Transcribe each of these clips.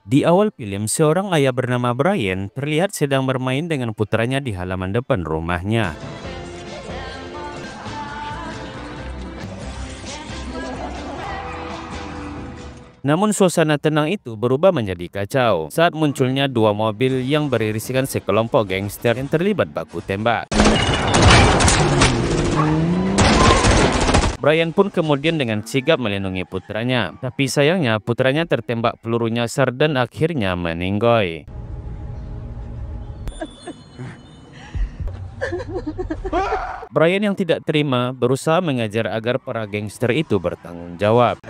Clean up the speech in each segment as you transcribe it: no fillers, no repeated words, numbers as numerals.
Di awal film, seorang ayah bernama Brian terlihat sedang bermain dengan putranya di halaman depan rumahnya. Namun suasana tenang itu berubah menjadi kacau saat munculnya dua mobil yang berisikan sekelompok gangster yang terlibat baku tembak. Brian pun kemudian dengan sigap melindungi putranya, tapi sayangnya putranya tertembak peluru nyasar dan akhirnya meninggoy. Brian yang tidak terima berusaha mengajar agar para gangster itu bertanggung jawab.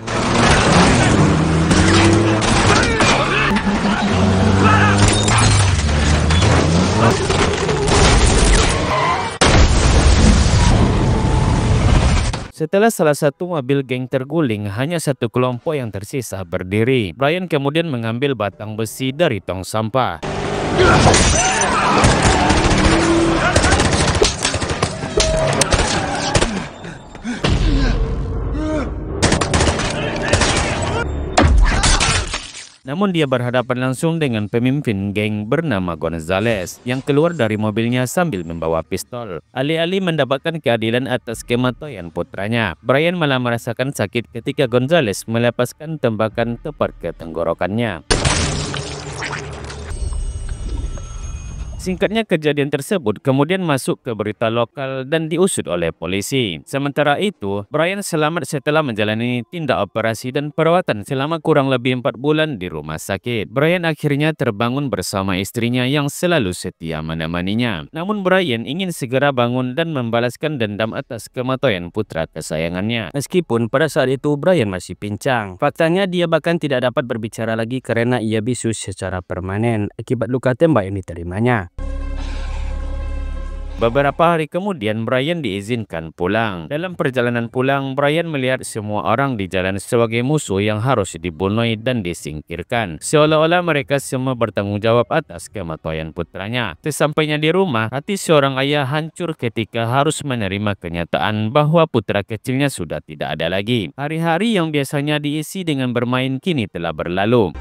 Setelah salah satu mobil geng terguling, hanya satu kelompok yang tersisa berdiri. Brian kemudian mengambil batang besi dari tong sampah. Namun dia berhadapan langsung dengan pemimpin geng bernama Gonzales yang keluar dari mobilnya sambil membawa pistol. Alih-alih mendapatkan keadilan atas kematian putranya, Brian malah merasakan sakit ketika Gonzales melepaskan tembakan tepat ke tenggorokannya. Singkatnya, kejadian tersebut kemudian masuk ke berita lokal dan diusut oleh polisi. Sementara itu, Brian selamat setelah menjalani tindak operasi dan perawatan selama kurang lebih 4 bulan di rumah sakit. Brian akhirnya terbangun bersama istrinya yang selalu setia menemaninya. Namun Brian ingin segera bangun dan membalaskan dendam atas kematian putra kesayangannya. Meskipun pada saat itu Brian masih pincang. Faktanya dia bahkan tidak dapat berbicara lagi karena ia bisu secara permanen akibat luka tembak yang diterimanya. Beberapa hari kemudian, Brian diizinkan pulang. Dalam perjalanan pulang, Brian melihat semua orang di jalan sebagai musuh yang harus dibunuh dan disingkirkan. Seolah-olah mereka semua bertanggung jawab atas kematian putranya. Sesampainya di rumah, hati seorang ayah hancur ketika harus menerima kenyataan bahwa putra kecilnya sudah tidak ada lagi. Hari-hari yang biasanya diisi dengan bermain kini telah berlalu.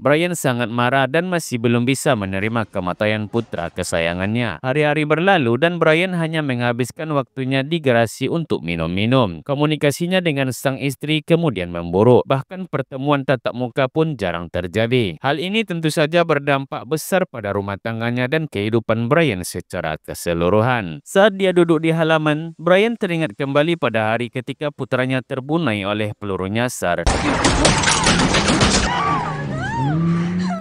Brian sangat marah dan masih belum bisa menerima kematian putra kesayangannya. Hari-hari berlalu dan Brian hanya menghabiskan waktunya di garasi untuk minum-minum. Komunikasinya dengan sang istri kemudian memburuk. Bahkan pertemuan tatap muka pun jarang terjadi. Hal ini tentu saja berdampak besar pada rumah tangganya dan kehidupan Brian secara keseluruhan. Saat dia duduk di halaman, Brian teringat kembali pada hari ketika putranya terbunuh oleh peluru nyasar.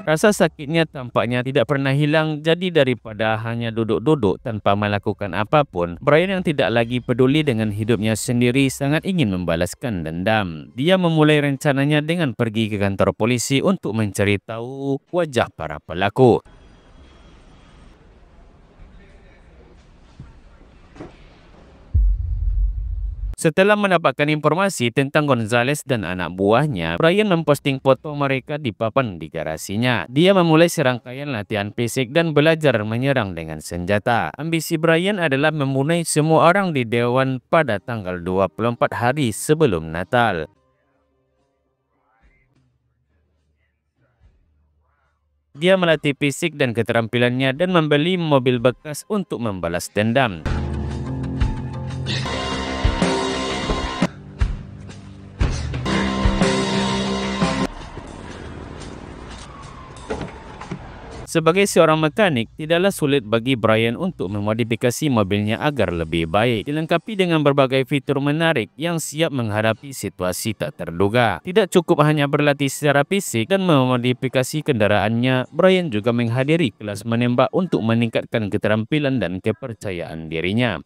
Rasa sakitnya tampaknya tidak pernah hilang, jadi daripada hanya duduk-duduk tanpa melakukan apapun, Brian yang tidak lagi peduli dengan hidupnya sendiri sangat ingin membalaskan dendam. Dia memulai rencananya dengan pergi ke kantor polisi untuk mencari tahu wajah para pelaku. Setelah mendapatkan informasi tentang Gonzales dan anak buahnya, Brian memposting foto mereka di papan di garasinya. Dia memulai serangkaian latihan fisik dan belajar menyerang dengan senjata. Ambisi Brian adalah membunuh semua orang di Dewan pada tanggal 24 hari sebelum Natal. Dia melatih fisik dan keterampilannya dan membeli mobil bekas untuk membalas dendam. Sebagai seorang mekanik, tidaklah sulit bagi Brian untuk memodifikasi mobilnya agar lebih baik, dilengkapi dengan berbagai fitur menarik yang siap menghadapi situasi tak terduga. Tidak cukup hanya berlatih secara fisik dan memodifikasi kendaraannya, Brian juga menghadiri kelas menembak untuk meningkatkan keterampilan dan kepercayaan dirinya.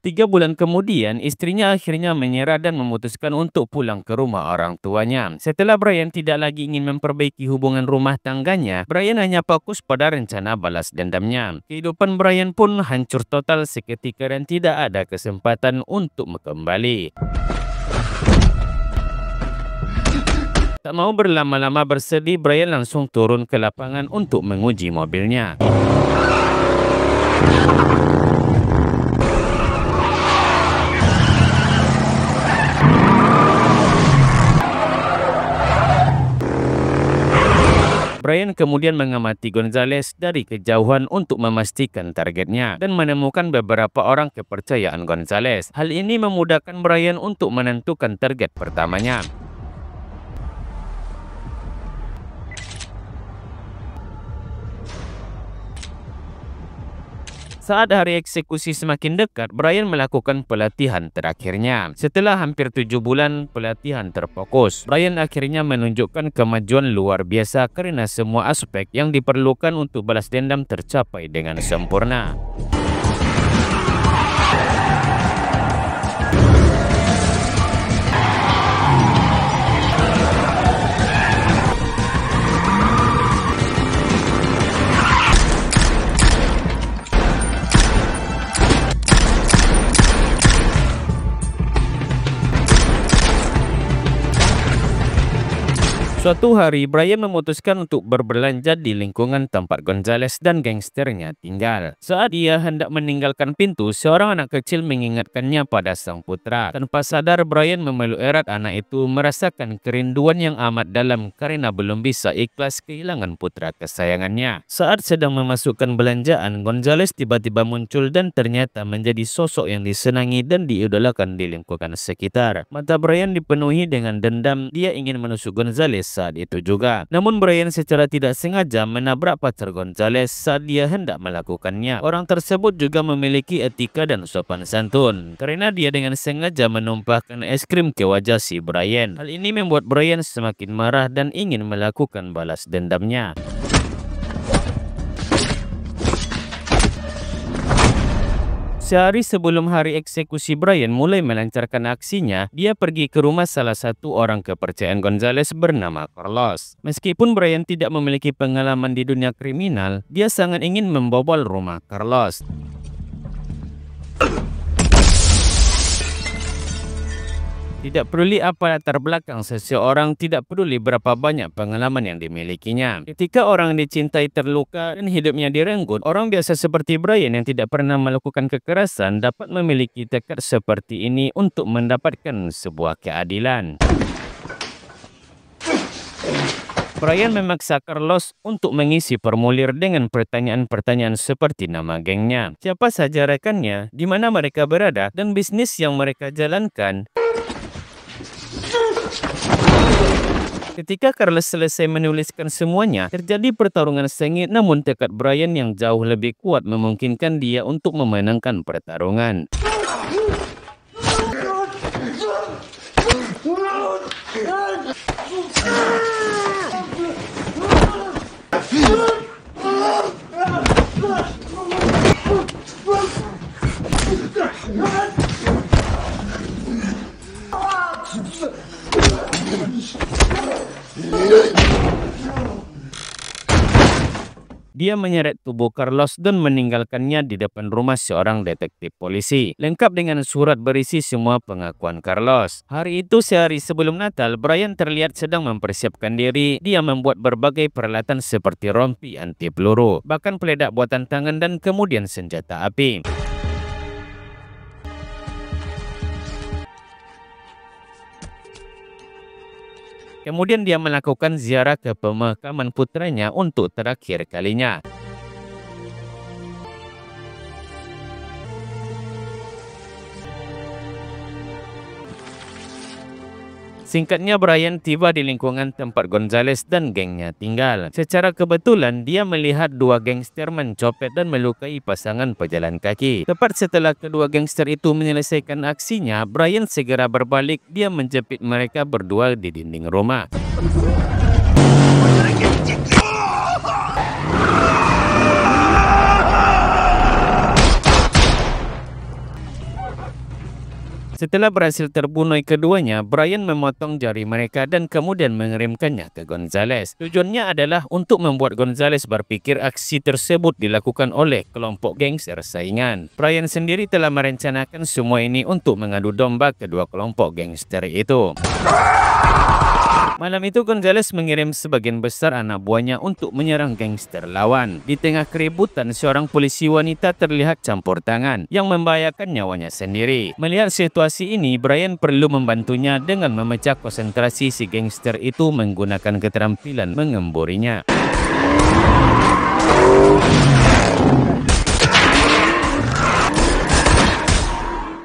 3 bulan kemudian, istrinya akhirnya menyerah dan memutuskan untuk pulang ke rumah orang tuanya. Setelah Brian tidak lagi ingin memperbaiki hubungan rumah tangganya, Brian hanya fokus pada rencana balas dendamnya. Kehidupan Brian pun hancur total seketika dan tidak ada kesempatan untuk kembali. Tak mau berlama-lama bersedih, Brian langsung turun ke lapangan untuk menguji mobilnya. Brian kemudian mengamati Gonzales dari kejauhan untuk memastikan targetnya dan menemukan beberapa orang kepercayaan Gonzales. Hal ini memudahkan Brian untuk menentukan target pertamanya. Saat hari eksekusi semakin dekat, Brian melakukan pelatihan terakhirnya. Setelah hampir 7 bulan pelatihan terfokus, Brian akhirnya menunjukkan kemajuan luar biasa karena semua aspek yang diperlukan untuk balas dendam tercapai dengan sempurna. Suatu hari, Brian memutuskan untuk berbelanja di lingkungan tempat Gonzales dan gangsternya tinggal. Saat ia hendak meninggalkan pintu, seorang anak kecil mengingatkannya pada sang putra. Tanpa sadar, Brian memeluk erat anak itu, merasakan kerinduan yang amat dalam karena belum bisa ikhlas kehilangan putra kesayangannya. Saat sedang memasukkan belanjaan, Gonzales tiba-tiba muncul dan ternyata menjadi sosok yang disenangi dan diidolakan di lingkungan sekitar. Mata Brian dipenuhi dengan dendam, dia ingin menusuk Gonzales saat itu juga. Namun Brian secara tidak sengaja menabrak pacar Gonzales saat dia hendak melakukannya. Orang tersebut juga memiliki etika dan sopan santun karena dia dengan sengaja menumpahkan es krim ke wajah si Brian. Hal ini membuat Brian semakin marah dan ingin melakukan balas dendamnya. Sehari sebelum hari eksekusi, Brian mulai melancarkan aksinya. Dia pergi ke rumah salah satu orang kepercayaan Gonzales bernama Carlos. Meskipun Brian tidak memiliki pengalaman di dunia kriminal, dia sangat ingin membobol rumah Carlos. Tidak peduli apa latar belakang seseorang, tidak peduli berapa banyak pengalaman yang dimilikinya. Ketika orang yang dicintai terluka dan hidupnya direnggut, orang biasa seperti Brian yang tidak pernah melakukan kekerasan dapat memiliki tekad seperti ini untuk mendapatkan sebuah keadilan. Brian memaksa Carlos untuk mengisi formulir dengan pertanyaan-pertanyaan seperti nama gengnya, siapa saja rekannya, di mana mereka berada, dan bisnis yang mereka jalankan. Ketika Carlos selesai menuliskan semuanya, terjadi pertarungan sengit, namun tekad Brian yang jauh lebih kuat memungkinkan dia untuk memenangkan pertarungan. Dia menyeret tubuh Carlos dan meninggalkannya di depan rumah seorang detektif polisi, lengkap dengan surat berisi semua pengakuan Carlos. Hari itu, sehari sebelum Natal, Brian terlihat sedang mempersiapkan diri. Dia membuat berbagai peralatan seperti rompi anti peluru, bahkan peledak buatan tangan dan kemudian senjata api. Kemudian dia melakukan ziarah ke pemakaman putranya untuk terakhir kalinya. Singkatnya, Brian tiba di lingkungan tempat Gonzales dan gengnya tinggal. Secara kebetulan, dia melihat dua gangster mencopet dan melukai pasangan pejalan kaki. Tepat setelah kedua gangster itu menyelesaikan aksinya, Brian segera berbalik. Dia menjepit mereka berdua di dinding rumah. Setelah berhasil terbunuh keduanya, Brian memotong jari mereka dan kemudian mengirimkannya ke Gonzales. Tujuannya adalah untuk membuat Gonzales berpikir aksi tersebut dilakukan oleh kelompok gangster saingan. Brian sendiri telah merencanakan semua ini untuk mengadu domba kedua kelompok gangster itu. Malam itu Gonzales mengirim sebagian besar anak buahnya untuk menyerang gangster lawan. Di tengah keributan, seorang polisi wanita terlihat campur tangan yang membahayakan nyawanya sendiri. Melihat situasi ini, Brian perlu membantunya dengan memecah konsentrasi si gangster itu menggunakan keterampilan mengemburinya.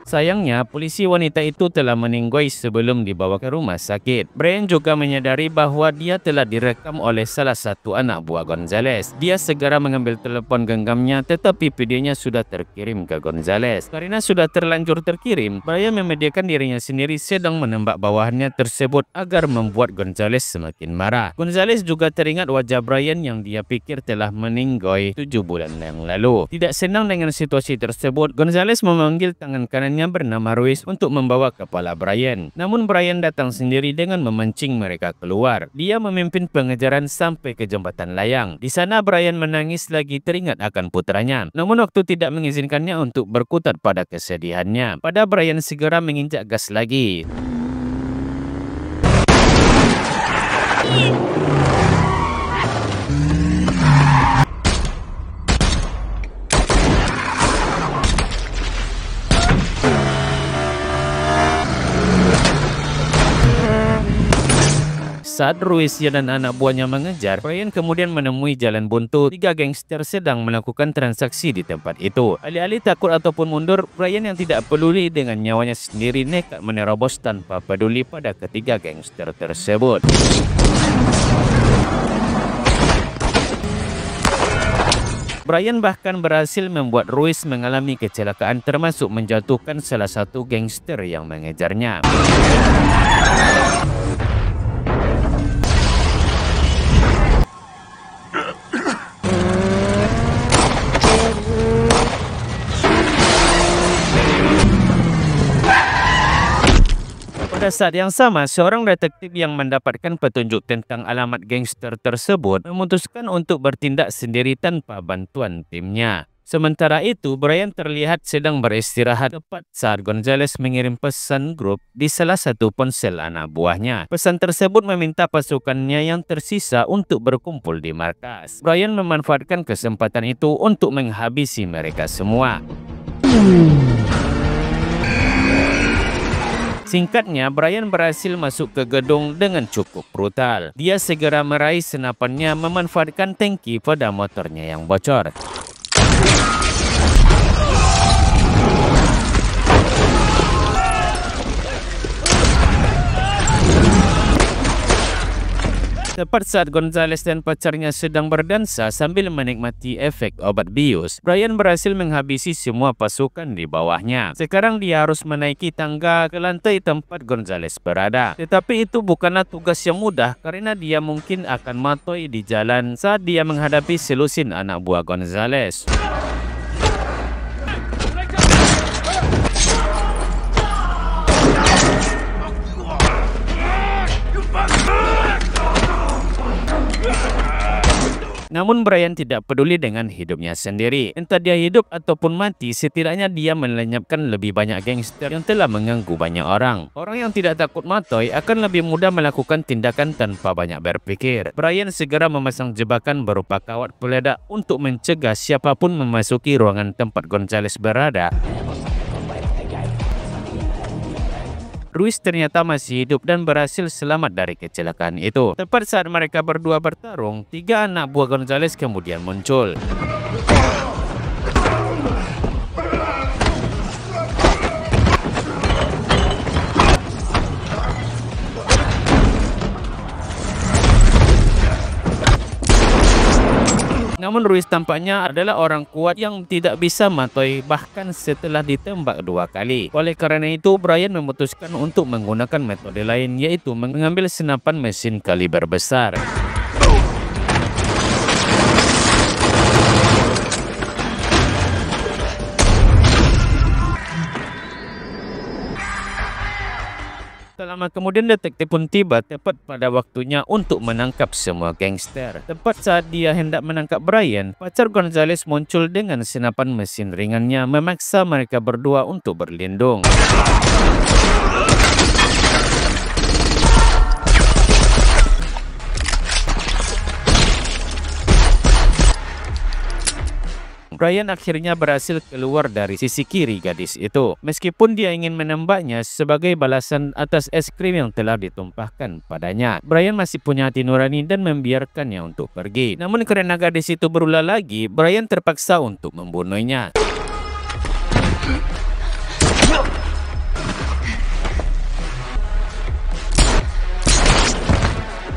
Sayangnya, polisi wanita itu telah meninggoy sebelum dibawa ke rumah sakit. Brian juga menyadari bahwa dia telah direkam oleh salah satu anak buah Gonzales. Dia segera mengambil telepon genggamnya, tetapi videonya sudah terkirim ke Gonzales. Karena sudah terlanjur terkirim, Brian memediakan dirinya sendiri sedang menembak bawahannya tersebut agar membuat Gonzales semakin marah. Gonzales juga teringat wajah Brian yang dia pikir telah meninggoy 7 bulan yang lalu. Tidak senang dengan situasi tersebut, Gonzales memanggil tangan kanannya bernama Ruiz untuk membawa kepala Brian. Namun Brian datang sendiri dengan memancing mereka keluar. Dia memimpin pengejaran sampai ke jembatan layang. Di sana Brian menangis lagi teringat akan putranya. Namun waktu tidak mengizinkannya untuk berkutat pada kesedihannya. Pada Brian segera menginjak gas lagi. Saat Ruiz dan anak buahnya mengejar, Brian kemudian menemui jalan buntu. 3 gangster sedang melakukan transaksi di tempat itu. Alih-alih takut ataupun mundur, Brian yang tidak peduli dengan nyawanya sendiri nekat menerobos tanpa peduli pada ketiga gangster tersebut. Brian bahkan berhasil membuat Ruiz mengalami kecelakaan termasuk menjatuhkan salah satu gangster yang mengejarnya. Pada saat yang sama, seorang detektif yang mendapatkan petunjuk tentang alamat gangster tersebut memutuskan untuk bertindak sendiri tanpa bantuan timnya. Sementara itu, Brian terlihat sedang beristirahat tepat saat Gonzales mengirim pesan grup di salah satu ponsel anak buahnya. Pesan tersebut meminta pasukannya yang tersisa untuk berkumpul di markas. Brian memanfaatkan kesempatan itu untuk menghabisi mereka semua. Singkatnya, Brian berhasil masuk ke gedung dengan cukup brutal. Dia segera meraih senapannya memanfaatkan tangki pada motornya yang bocor. Tepat saat Gonzales dan pacarnya sedang berdansa sambil menikmati efek obat bius, Brian berhasil menghabisi semua pasukan di bawahnya. Sekarang dia harus menaiki tangga ke lantai tempat Gonzales berada. Tetapi itu bukanlah tugas yang mudah karena dia mungkin akan mati di jalan saat dia menghadapi selusin anak buah Gonzales. Namun Brian tidak peduli dengan hidupnya sendiri. Entah dia hidup ataupun mati, setidaknya dia melenyapkan lebih banyak gangster yang telah mengganggu banyak orang. Orang yang tidak takut mati akan lebih mudah melakukan tindakan tanpa banyak berpikir. Brian segera memasang jebakan berupa kawat peledak untuk mencegah siapapun memasuki ruangan tempat Gonzales berada. Ruiz ternyata masih hidup dan berhasil selamat dari kecelakaan itu. Tepat saat mereka berdua bertarung, 3 anak buah Gonzales kemudian muncul. Namun Ruiz tampaknya adalah orang kuat yang tidak bisa mati bahkan setelah ditembak 2 kali. Oleh karena itu, Brian memutuskan untuk menggunakan metode lain, yaitu mengambil senapan mesin kaliber besar. Tak lama kemudian detektif pun tiba tepat pada waktunya untuk menangkap semua gangster. Tepat saat dia hendak menangkap Brian, pacar Gonzales muncul dengan senapan mesin ringannya memaksa mereka berdua untuk berlindung. Brian akhirnya berhasil keluar dari sisi kiri gadis itu, meskipun dia ingin menembaknya sebagai balasan atas es krim yang telah ditumpahkan padanya. Brian masih punya hati nurani dan membiarkannya untuk pergi. Namun karena gadis itu berulah lagi, Brian terpaksa untuk membunuhnya.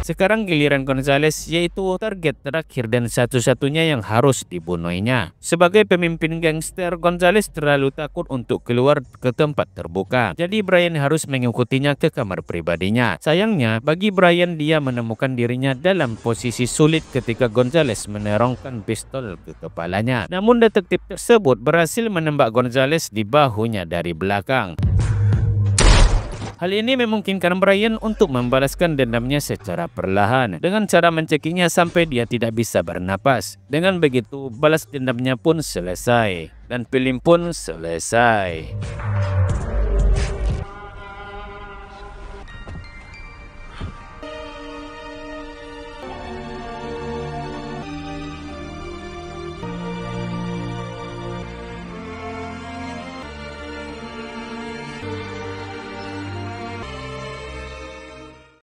Sekarang giliran Gonzales, yaitu target terakhir dan satu-satunya yang harus dibunuhnya. Sebagai pemimpin gangster, Gonzales terlalu takut untuk keluar ke tempat terbuka. Jadi Brian harus mengikutinya ke kamar pribadinya. Sayangnya, bagi Brian, dia menemukan dirinya dalam posisi sulit ketika Gonzales menerongkan pistol ke kepalanya. Namun detektif tersebut berhasil menembak Gonzales di bahunya dari belakang. Hal ini memungkinkan Brian untuk membalaskan dendamnya secara perlahan dengan cara mencekiknya sampai dia tidak bisa bernapas. Dengan begitu, balas dendamnya pun selesai dan film pun selesai.